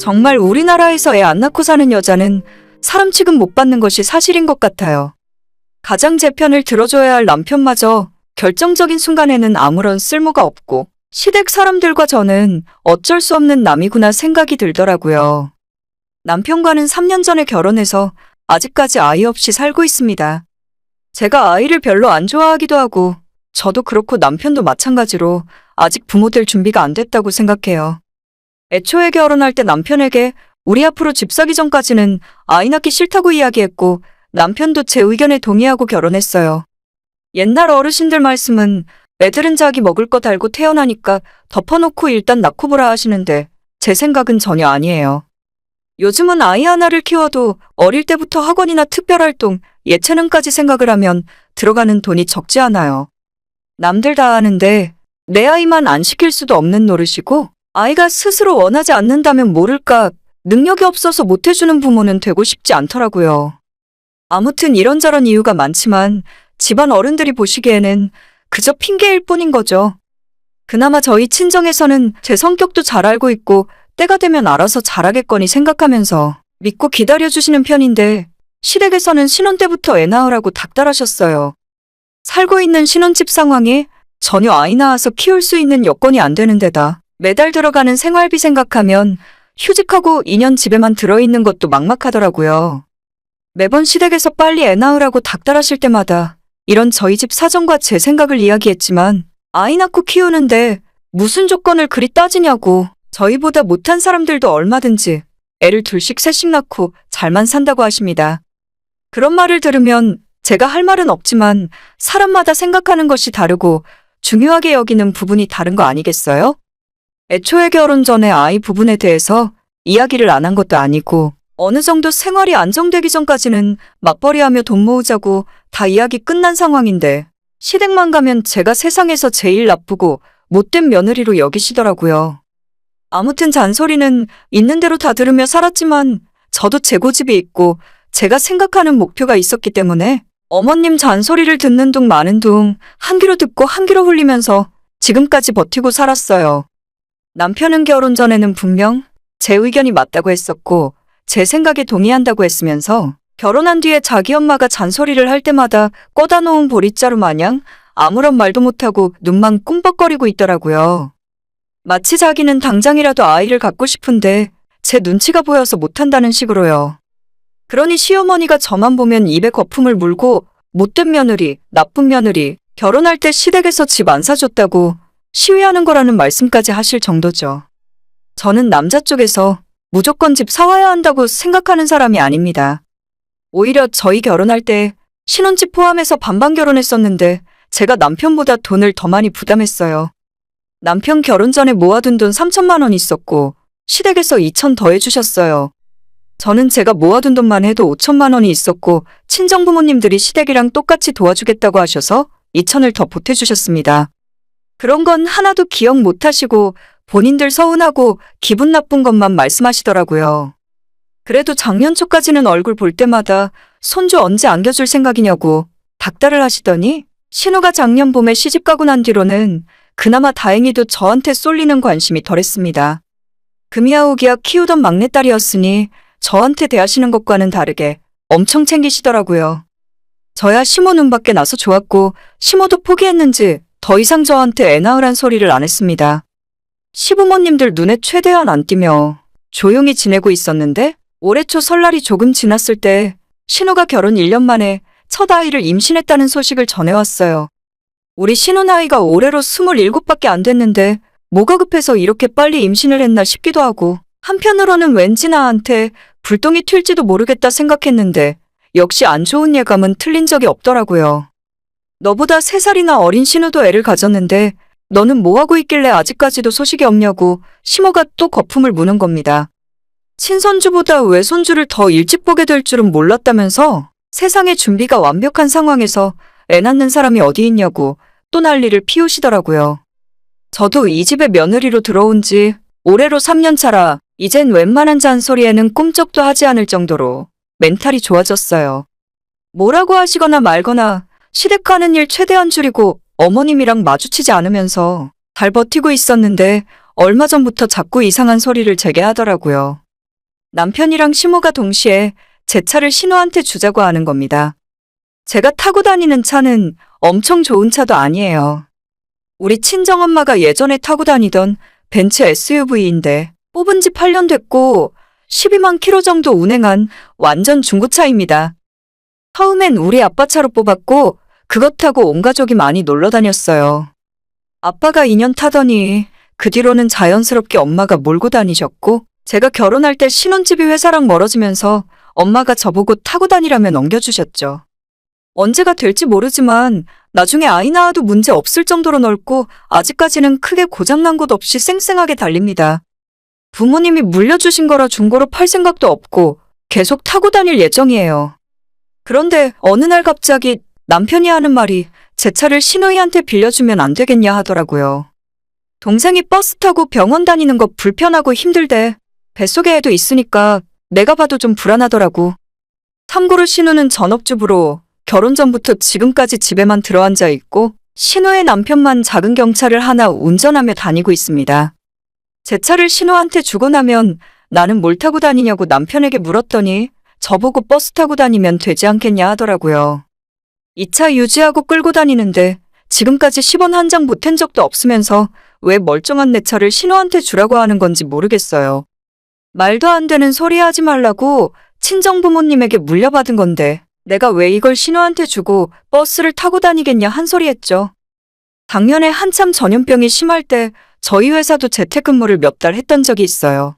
정말 우리나라에서 애 안 낳고 사는 여자는 사람 취급 못 받는 것이 사실인 것 같아요. 가장 제 편을 들어줘야 할 남편마저 결정적인 순간에는 아무런 쓸모가 없고 시댁 사람들과 저는 어쩔 수 없는 남이구나 생각이 들더라고요. 남편과는 3년 전에 결혼해서 아직까지 아이 없이 살고 있습니다. 제가 아이를 별로 안 좋아하기도 하고 저도 그렇고 남편도 마찬가지로 아직 부모 될 준비가 안 됐다고 생각해요. 애초에 결혼할 때 남편에게 우리 앞으로 집 사기 전까지는 아이 낳기 싫다고 이야기했고 남편도 제 의견에 동의하고 결혼했어요. 옛날 어르신들 말씀은 애들은 자기 먹을 거 달고 태어나니까 덮어놓고 일단 낳고 보라 하시는데 제 생각은 전혀 아니에요. 요즘은 아이 하나를 키워도 어릴 때부터 학원이나 특별활동, 예체능까지 생각을 하면 들어가는 돈이 적지 않아요. 남들 다 하는데 내 아이만 안 시킬 수도 없는 노릇이고 아이가 스스로 원하지 않는다면 모를까 능력이 없어서 못해주는 부모는 되고 싶지 않더라고요. 아무튼 이런저런 이유가 많지만 집안 어른들이 보시기에는 그저 핑계일 뿐인 거죠. 그나마 저희 친정에서는 제 성격도 잘 알고 있고 때가 되면 알아서 잘하겠거니 생각하면서 믿고 기다려주시는 편인데 시댁에서는 신혼 때부터 애 낳으라고 닥달하셨어요. 살고 있는 신혼집 상황이 전혀 아이 낳아서 키울 수 있는 여건이 안 되는 데다 매달 들어가는 생활비 생각하면 휴직하고 2년 집에만 들어있는 것도 막막하더라고요. 매번 시댁에서 빨리 애 낳으라고 닥달하실 때마다 이런 저희 집 사정과 제 생각을 이야기했지만 아이 낳고 키우는데 무슨 조건을 그리 따지냐고 저희보다 못한 사람들도 얼마든지 애를 둘씩 셋씩 낳고 잘만 산다고 하십니다. 그런 말을 들으면 제가 할 말은 없지만 사람마다 생각하는 것이 다르고 중요하게 여기는 부분이 다른 거 아니겠어요? 애초에 결혼 전에 아이 부분에 대해서 이야기를 안 한 것도 아니고 어느 정도 생활이 안정되기 전까지는 맞벌이하며 돈 모으자고 다 이야기 끝난 상황인데 시댁만 가면 제가 세상에서 제일 나쁘고 못된 며느리로 여기시더라고요. 아무튼 잔소리는 있는 대로 다 들으며 살았지만 저도 제 고집이 있고 제가 생각하는 목표가 있었기 때문에 어머님 잔소리를 듣는 둥 마는 둥 한 귀로 듣고 한 귀로 흘리면서 지금까지 버티고 살았어요. 남편은 결혼 전에는 분명 제 의견이 맞다고 했었고 제 생각에 동의한다고 했으면서 결혼한 뒤에 자기 엄마가 잔소리를 할 때마다 꺼다 놓은 보릿자루 마냥 아무런 말도 못하고 눈만 꿈벅거리고 있더라고요. 마치 자기는 당장이라도 아이를 갖고 싶은데 제 눈치가 보여서 못한다는 식으로요. 그러니 시어머니가 저만 보면 입에 거품을 물고 못된 며느리, 나쁜 며느리, 결혼할 때 시댁에서 집 안 사줬다고 시위하는 거라는 말씀까지 하실 정도죠. 저는 남자 쪽에서 무조건 집 사와야 한다고 생각하는 사람이 아닙니다. 오히려 저희 결혼할 때 신혼집 포함해서 반반 결혼했었는데 제가 남편보다 돈을 더 많이 부담했어요. 남편 결혼 전에 모아둔 돈 3천만 원 있었고 시댁에서 2천 더 해주셨어요. 저는 제가 모아둔 돈만 해도 5천만 원이 있었고 친정부모님들이 시댁이랑 똑같이 도와주겠다고 하셔서 2천을 더 보태주셨습니다. 그런 건 하나도 기억 못하시고 본인들 서운하고 기분 나쁜 것만 말씀하시더라고요. 그래도 작년 초까지는 얼굴 볼 때마다 손주 언제 안겨줄 생각이냐고 닥달을 하시더니 신우가 작년 봄에 시집가고 난 뒤로는 그나마 다행히도 저한테 쏠리는 관심이 덜했습니다. 금이아오기야 키우던 막내딸이었으니 저한테 대하시는 것과는 다르게 엄청 챙기시더라고요. 저야 시모 눈밖에 나서 좋았고 시모도 포기했는지 더 이상 저한테 애 낳으란 소리를 안 했습니다. 시부모님들 눈에 최대한 안 띄며 조용히 지내고 있었는데 올해 초 설날이 조금 지났을 때 신우가 결혼 1년 만에 첫 아이를 임신했다는 소식을 전해왔어요. 우리 신우 나이가 올해로 27밖에 안 됐는데 뭐가 급해서 이렇게 빨리 임신을 했나 싶기도 하고 한편으로는 왠지 나한테 불똥이 튈지도 모르겠다 생각했는데 역시 안 좋은 예감은 틀린 적이 없더라고요. 너보다 3살이나 어린 신우도 애를 가졌는데 너는 뭐하고 있길래 아직까지도 소식이 없냐고 시모가 또 거품을 무는 겁니다. 친손주보다 외손주를 더 일찍 보게 될 줄은 몰랐다면서 세상에 준비가 완벽한 상황에서 애 낳는 사람이 어디 있냐고 또 난리를 피우시더라고요. 저도 이 집에 며느리로 들어온 지 올해로 3년 차라 이젠 웬만한 잔소리에는 꿈쩍도 하지 않을 정도로 멘탈이 좋아졌어요. 뭐라고 하시거나 말거나 시댁 가는 일 최대한 줄이고 어머님이랑 마주치지 않으면서 잘 버티고 있었는데 얼마 전부터 자꾸 이상한 소리를 제게 하더라고요. 남편이랑 시모가 동시에 제 차를 신호한테 주자고 하는 겁니다. 제가 타고 다니는 차는 엄청 좋은 차도 아니에요. 우리 친정엄마가 예전에 타고 다니던 벤츠 SUV인데 뽑은 지 8년 됐고 12만 킬로 정도 운행한 완전 중고차입니다. 처음엔 우리 아빠 차로 뽑았고 그것 타고 온 가족이 많이 놀러 다녔어요. 아빠가 2년 타더니 그 뒤로는 자연스럽게 엄마가 몰고 다니셨고 제가 결혼할 때 신혼집이 회사랑 멀어지면서 엄마가 저보고 타고 다니라며 넘겨주셨죠. 언제가 될지 모르지만 나중에 아이 낳아도 문제 없을 정도로 넓고 아직까지는 크게 고장난 곳 없이 쌩쌩하게 달립니다. 부모님이 물려주신 거라 중고로 팔 생각도 없고 계속 타고 다닐 예정이에요. 그런데 어느 날 갑자기 남편이 하는 말이 제 차를 시누이한테 빌려주면 안 되겠냐 하더라고요. 동생이 버스 타고 병원 다니는 거 불편하고 힘들대. 뱃속에 애도 있으니까 내가 봐도 좀 불안하더라고. 참고로 시누는 전업주부로 결혼 전부터 지금까지 집에만 들어앉아 있고 시누의 남편만 작은 경차를 하나 운전하며 다니고 있습니다. 제 차를 시누한테 주고 나면 나는 뭘 타고 다니냐고 남편에게 물었더니 저보고 버스 타고 다니면 되지 않겠냐 하더라고요. 이 차 유지하고 끌고 다니는데 지금까지 10원 한 장 보탠 적도 없으면서 왜 멀쩡한 내 차를 시누한테 주라고 하는 건지 모르겠어요. 말도 안 되는 소리 하지 말라고 친정부모님에게 물려받은 건데 내가 왜 이걸 시누한테 주고 버스를 타고 다니겠냐 한 소리 했죠. 작년에 한참 전염병이 심할 때 저희 회사도 재택근무를 몇 달 했던 적이 있어요.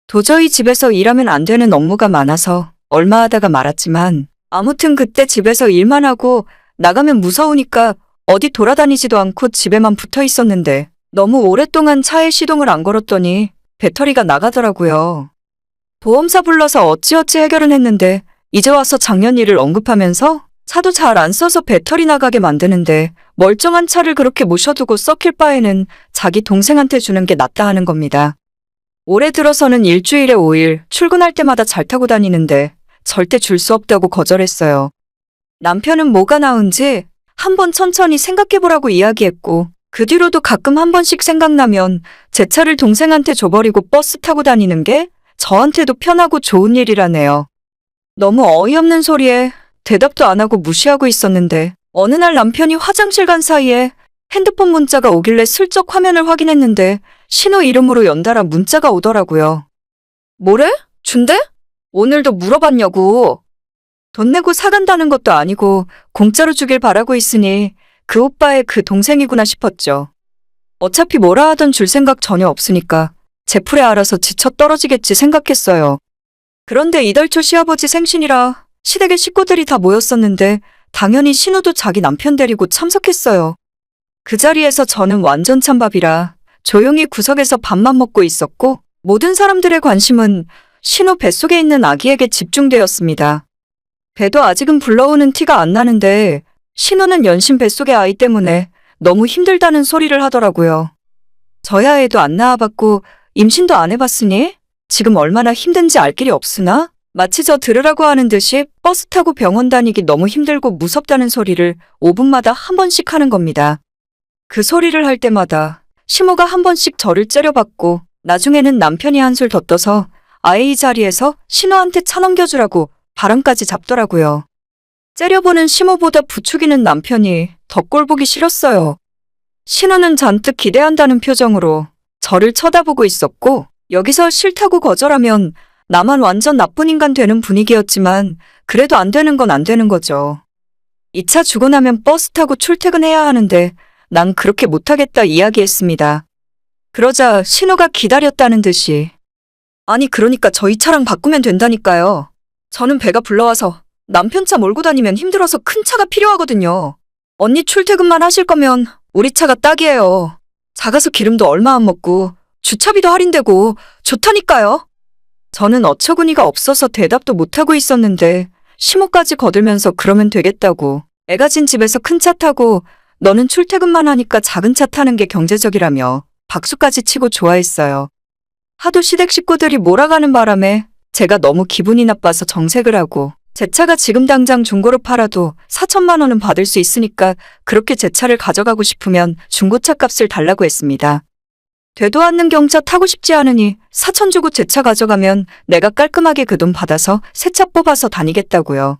도저히 집에서 일하면 안 되는 업무가 많아서 얼마 하다가 말았지만 아무튼 그때 집에서 일만 하고 나가면 무서우니까 어디 돌아다니지도 않고 집에만 붙어 있었는데 너무 오랫동안 차에 시동을 안 걸었더니 배터리가 나가더라고요. 보험사 불러서 어찌어찌 해결은 했는데 이제 와서 작년 일을 언급하면서 차도 잘 안 써서 배터리 나가게 만드는데 멀쩡한 차를 그렇게 모셔두고 썩힐 바에는 자기 동생한테 주는 게 낫다 하는 겁니다. 올해 들어서는 일주일에 5일 출근할 때마다 잘 타고 다니는데 절대 줄 수 없다고 거절했어요. 남편은 뭐가 나은지 한번 천천히 생각해보라고 이야기했고 그 뒤로도 가끔 한 번씩 생각나면 제 차를 동생한테 줘버리고 버스 타고 다니는 게 저한테도 편하고 좋은 일이라네요. 너무 어이없는 소리에 대답도 안 하고 무시하고 있었는데 어느 날 남편이 화장실 간 사이에 핸드폰 문자가 오길래 슬쩍 화면을 확인했는데 신호 이름으로 연달아 문자가 오더라고요. 뭐래? 준대? 오늘도 물어봤냐고. 돈 내고 사간다는 것도 아니고 공짜로 주길 바라고 있으니 그 오빠의 그 동생이구나 싶었죠. 어차피 뭐라 하던 줄 생각 전혀 없으니까 제 풀에 알아서 지쳐 떨어지겠지 생각했어요. 그런데 이달 초 시아버지 생신이라 시댁의 식구들이 다 모였었는데 당연히 신우도 자기 남편 데리고 참석했어요. 그 자리에서 저는 완전 찬밥이라 조용히 구석에서 밥만 먹고 있었고 모든 사람들의 관심은 신우 뱃속에 있는 아기에게 집중되었습니다. 배도 아직은 불러오는 티가 안 나는데 신우는 연신 뱃속의 아이 때문에 너무 힘들다는 소리를 하더라고요. 저야 애도 안 낳아봤고 임신도 안 해봤으니 지금 얼마나 힘든지 알 길이 없으나 마치 저 들으라고 하는 듯이 버스 타고 병원 다니기 너무 힘들고 무섭다는 소리를 5분마다 한 번씩 하는 겁니다. 그 소리를 할 때마다 시모가 한 번씩 저를 째려봤고 나중에는 남편이 한술 더 떠서 아예 이 자리에서 신우한테 차 넘겨주라고 바람까지 잡더라고요. 째려보는 시모보다 부추기는 남편이 더 꼴보기 싫었어요. 신우는 잔뜩 기대한다는 표정으로 저를 쳐다보고 있었고 여기서 싫다고 거절하면 나만 완전 나쁜 인간 되는 분위기였지만 그래도 안 되는 건 안 되는 거죠. 이 차 주고 나면 버스 타고 출퇴근해야 하는데 난 그렇게 못하겠다 이야기했습니다. 그러자 신우가 기다렸다는 듯이 아니 그러니까 저희 차랑 바꾸면 된다니까요. 저는 배가 불러와서 남편 차 몰고 다니면 힘들어서 큰 차가 필요하거든요. 언니 출퇴근만 하실 거면 우리 차가 딱이에요. 작아서 기름도 얼마 안 먹고 주차비도 할인되고 좋다니까요. 저는 어처구니가 없어서 대답도 못하고 있었는데 시모까지 거들면서 그러면 되겠다고 애가 진 집에서 큰 차 타고 너는 출퇴근만 하니까 작은 차 타는 게 경제적이라며 박수까지 치고 좋아했어요. 하도 시댁 식구들이 몰아가는 바람에 제가 너무 기분이 나빠서 정색을 하고 제 차가 지금 당장 중고로 팔아도 4천만 원은 받을 수 있으니까 그렇게 제 차를 가져가고 싶으면 중고차 값을 달라고 했습니다. 되도 않는 경차 타고 싶지 않으니 4천 주고 제 차 가져가면 내가 깔끔하게 그 돈 받아서 새 차 뽑아서 다니겠다고요.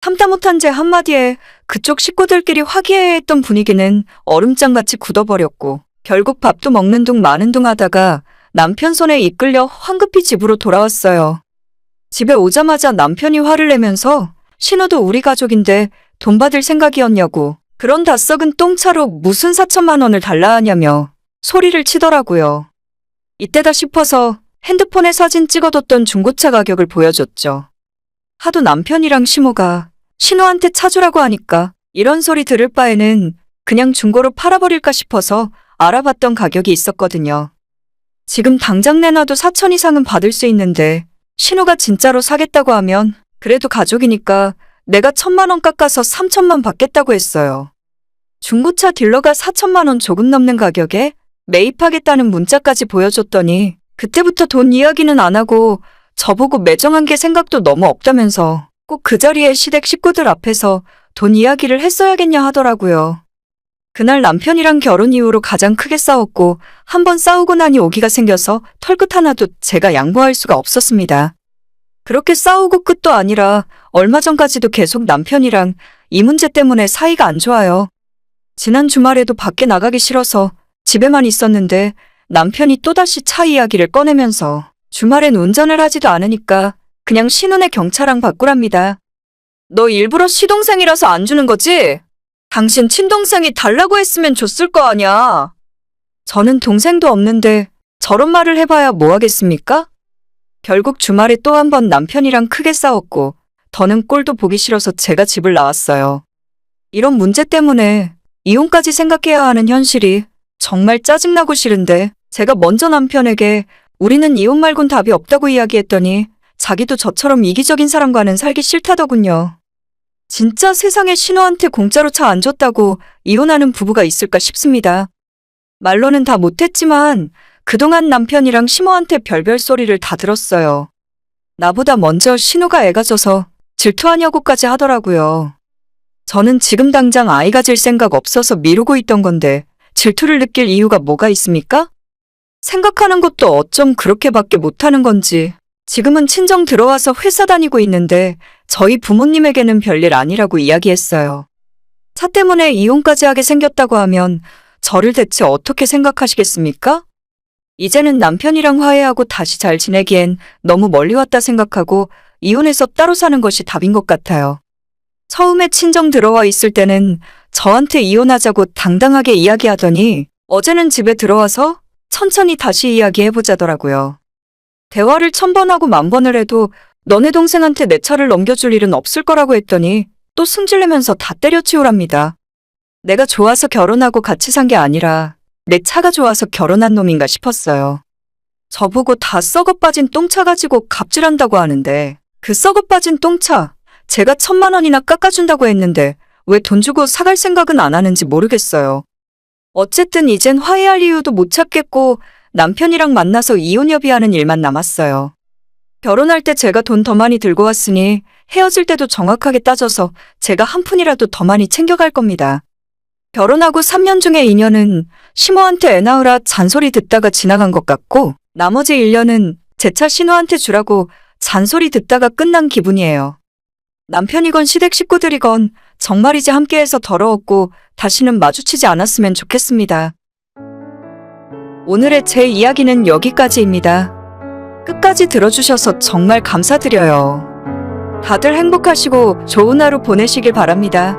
참다 못한 제 한마디에 그쪽 식구들끼리 화기애애했던 분위기는 얼음장같이 굳어버렸고 결국 밥도 먹는 둥 마는 둥 하다가 남편 손에 이끌려 황급히 집으로 돌아왔어요. 집에 오자마자 남편이 화를 내면서 신호도 우리 가족인데 돈 받을 생각이었냐고 그런 다 썩은 똥차로 무슨 4천만 원을 달라 하냐며 소리를 치더라고요. 이때다 싶어서 핸드폰에 사진 찍어뒀던 중고차 가격을 보여줬죠. 하도 남편이랑 시모가 신호한테 차 주라고 하니까 이런 소리 들을 바에는 그냥 중고로 팔아버릴까 싶어서 알아봤던 가격이 있었거든요. 지금 당장 내놔도 4천 이상은 받을 수 있는데 신호가 진짜로 사겠다고 하면 그래도 가족이니까 내가 1,000만 원 깎아서 3천만 받겠다고 했어요. 중고차 딜러가 4천만 원 조금 넘는 가격에 매입하겠다는 문자까지 보여줬더니 그때부터 돈 이야기는 안 하고 저보고 매정한 게 생각도 너무 없다면서 꼭 그 자리에 시댁 식구들 앞에서 돈 이야기를 했어야겠냐 하더라고요. 그날 남편이랑 결혼 이후로 가장 크게 싸웠고 한 번 싸우고 나니 오기가 생겨서 털끝 하나도 제가 양보할 수가 없었습니다. 그렇게 싸우고 끝도 아니라 얼마 전까지도 계속 남편이랑 이 문제 때문에 사이가 안 좋아요. 지난 주말에도 밖에 나가기 싫어서 집에만 있었는데 남편이 또다시 차 이야기를 꺼내면서 주말엔 운전을 하지도 않으니까 그냥 신혼의 경차랑 바꾸랍니다. 너 일부러 시동생이라서 안 주는 거지? 당신 친동생이 달라고 했으면 줬을 거 아냐. 저는 동생도 없는데 저런 말을 해봐야 뭐 하겠습니까? 결국 주말에 또 한 번 남편이랑 크게 싸웠고 더는 꼴도 보기 싫어서 제가 집을 나왔어요. 이런 문제 때문에 이혼까지 생각해야 하는 현실이 정말 짜증나고 싫은데 제가 먼저 남편에게 우리는 이혼 말곤 답이 없다고 이야기했더니 자기도 저처럼 이기적인 사람과는 살기 싫다더군요. 진짜 세상에 신호한테 공짜로 차 안 줬다고 이혼하는 부부가 있을까 싶습니다. 말로는 다 못했지만 그동안 남편이랑 시모한테 별별 소리를 다 들었어요. 나보다 먼저 신호가 애가 져서 질투하냐고까지 하더라고요. 저는 지금 당장 아이 가질 생각 없어서 미루고 있던 건데 질투를 느낄 이유가 뭐가 있습니까? 생각하는 것도 어쩜 그렇게밖에 못하는 건지. 지금은 친정 들어와서 회사 다니고 있는데 저희 부모님에게는 별일 아니라고 이야기했어요. 차 때문에 이혼까지 하게 생겼다고 하면 저를 대체 어떻게 생각하시겠습니까? 이제는 남편이랑 화해하고 다시 잘 지내기엔 너무 멀리 왔다 생각하고 이혼해서 따로 사는 것이 답인 것 같아요. 처음에 친정 들어와 있을 때는 저한테 이혼하자고 당당하게 이야기하더니 어제는 집에 들어와서 천천히 다시 이야기해보자더라고요. 대화를 1000번 하고 10,000번을 해도 너네 동생한테 내 차를 넘겨줄 일은 없을 거라고 했더니 또 승질내면서 다 때려치우랍니다. 내가 좋아서 결혼하고 같이 산 게 아니라 내 차가 좋아서 결혼한 놈인가 싶었어요. 저보고 다 썩어빠진 똥차 가지고 갑질한다고 하는데 그 썩어빠진 똥차 제가 1,000만 원이나 깎아준다고 했는데 왜 돈 주고 사갈 생각은 안 하는지 모르겠어요. 어쨌든 이젠 화해할 이유도 못 찾겠고 남편이랑 만나서 이혼 협의하는 일만 남았어요. 결혼할 때 제가 돈 더 많이 들고 왔으니 헤어질 때도 정확하게 따져서 제가 한 푼이라도 더 많이 챙겨갈 겁니다. 결혼하고 3년 중에 2년은 시모한테 애 낳으라 잔소리 듣다가 지나간 것 같고 나머지 1년은 제 차 신호한테 주라고 잔소리 듣다가 끝난 기분이에요. 남편이건 시댁 식구들이건 정말이지 함께해서 더러웠고 다시는 마주치지 않았으면 좋겠습니다. 오늘의 제 이야기는 여기까지입니다. 끝까지 들어주셔서 정말 감사드려요. 다들 행복하시고 좋은 하루 보내시길 바랍니다.